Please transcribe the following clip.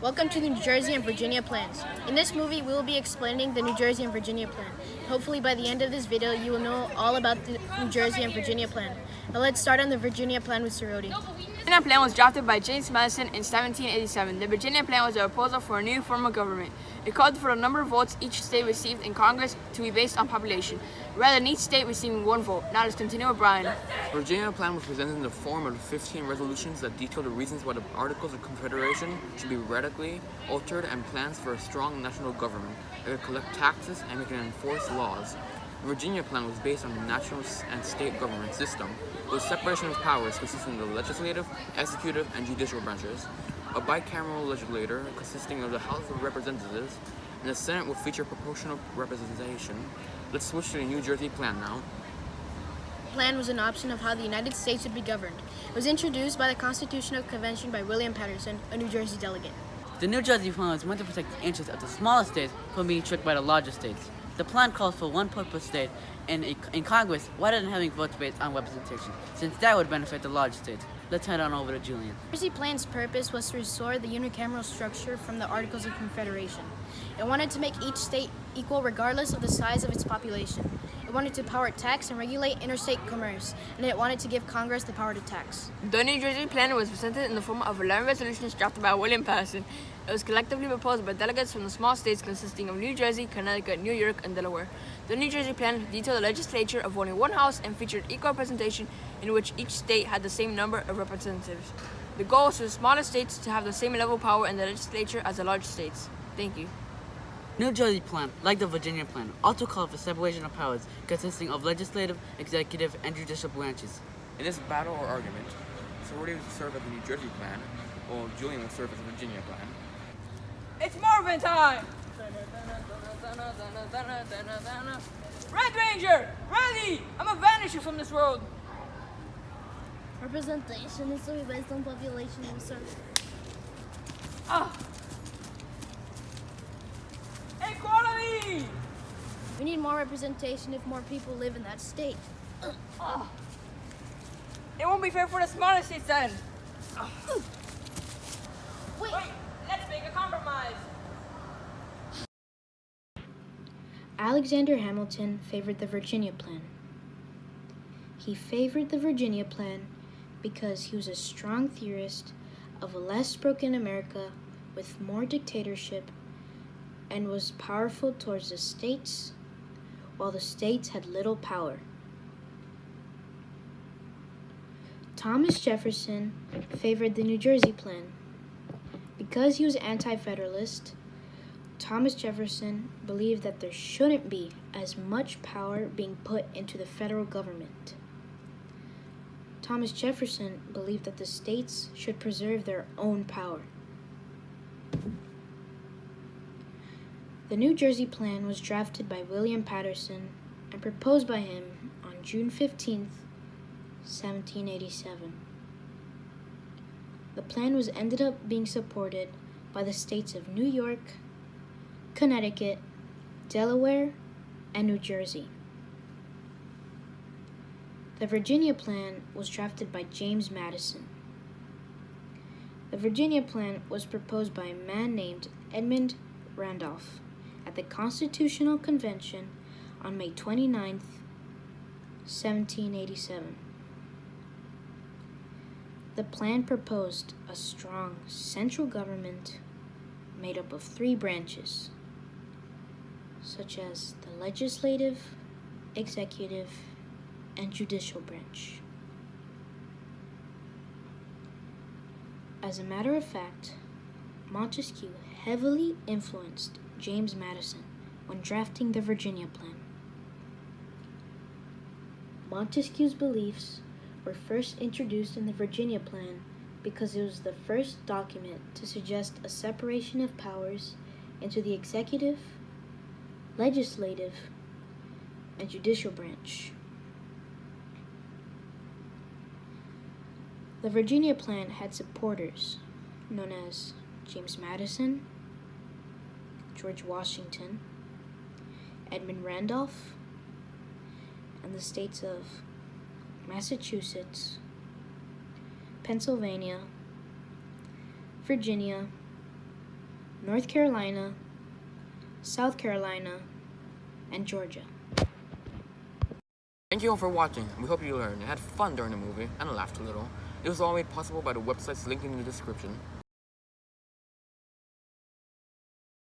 Welcome to the New Jersey and Virginia plans. In this movie, we will be explaining the New Jersey and Virginia plan. Hopefully by the end of this video, you will know all about the New Jersey and Virginia plan. Now let's start on the Virginia plan with Cerroti. The Virginia plan was drafted by James Madison in 1787. The Virginia plan was a proposal for a new form of government. It called for the number of votes each state received in Congress to be based on population, rather than each state receiving one vote. Now let's continue with Brian. The Virginia plan was presented in the form of 15 resolutions that detail the reasons why the Articles of Confederation should be radically altered and plans for a strong national government that could collect taxes and can enforce laws. The Virginia plan was based on a national and state government system with separation of powers consisting of the legislative, executive, and judicial branches. A bicameral legislature consisting of the House of Representatives and the Senate will feature proportional representation. Let's switch to the New Jersey plan now. The plan was an option of how the United States would be governed. It was introduced by the Constitutional Convention by William Paterson, a New Jersey delegate. The New Jersey plan was meant to protect the interests of the smaller states from being tricked by the larger states. The plan calls for one vote per state in Congress rather than having votes based on representation, since that would benefit the larger states. Let's head on over to Julian. The Jersey plan's purpose was to restore the unicameral structure from the Articles of Confederation. It wanted to make each state equal regardless of the size of its population. It wanted to power tax and regulate interstate commerce, and it wanted to give Congress the power to tax. The New Jersey plan was presented in the form of 11 resolutions drafted by William Paterson. It was collectively proposed by delegates from the small states consisting of New Jersey, Connecticut, New York, and Delaware. The New Jersey plan detailed the legislature of only one house and featured equal representation in which each state had the same number of representatives. The goal was for the smaller states to have the same level of power in the legislature as the large states. Thank you. New Jersey plan, like the Virginia plan, also called for separation of powers consisting of legislative, executive, and judicial branches. In this battle or argument, Cerroti will serve as the New Jersey plan, while Julian will serve as the Virginia plan. It's Marvin time! Red Ranger, ready! I'm gonna vanish you from this road. Representation is to be based on population research. Equality! We need more representation if more people live in that state. It won't be fair for the smaller states then. Wait! Let's make a compromise. Alexander Hamilton favored the Virginia plan. He favored the Virginia plan because he was a strong theorist of a less broken America with more dictatorship and was powerful towards the states, while the states had little power. Thomas Jefferson favored the New Jersey plan. Because he was anti-federalist, Thomas Jefferson believed that there shouldn't be as much power being put into the federal government. Thomas Jefferson believed that the states should preserve their own power. The New Jersey plan was drafted by William Paterson and proposed by him on June 15, 1787. The plan was ended up being supported by the states of New York, Connecticut, Delaware, and New Jersey. The Virginia plan was drafted by James Madison. The Virginia plan was proposed by a man named Edmund Randolph at the Constitutional Convention on May 29, 1787. The plan proposed a strong central government made up of 3 branches, such as the legislative, executive, and judicial branch. As a matter of fact, Montesquieu heavily influenced James Madison when drafting the Virginia plan. Montesquieu's beliefs were first introduced in the Virginia plan because it was the first document to suggest a separation of powers into the executive, legislative, and judicial branch. The Virginia plan had supporters known as James Madison, George Washington, Edmund Randolph, and the states of Massachusetts, Pennsylvania, Virginia, North Carolina, South Carolina, and Georgia. Thank you all for watching. We hope you learned and had fun during the movie and laughed a little. It was all made possible by the websites linked in the description.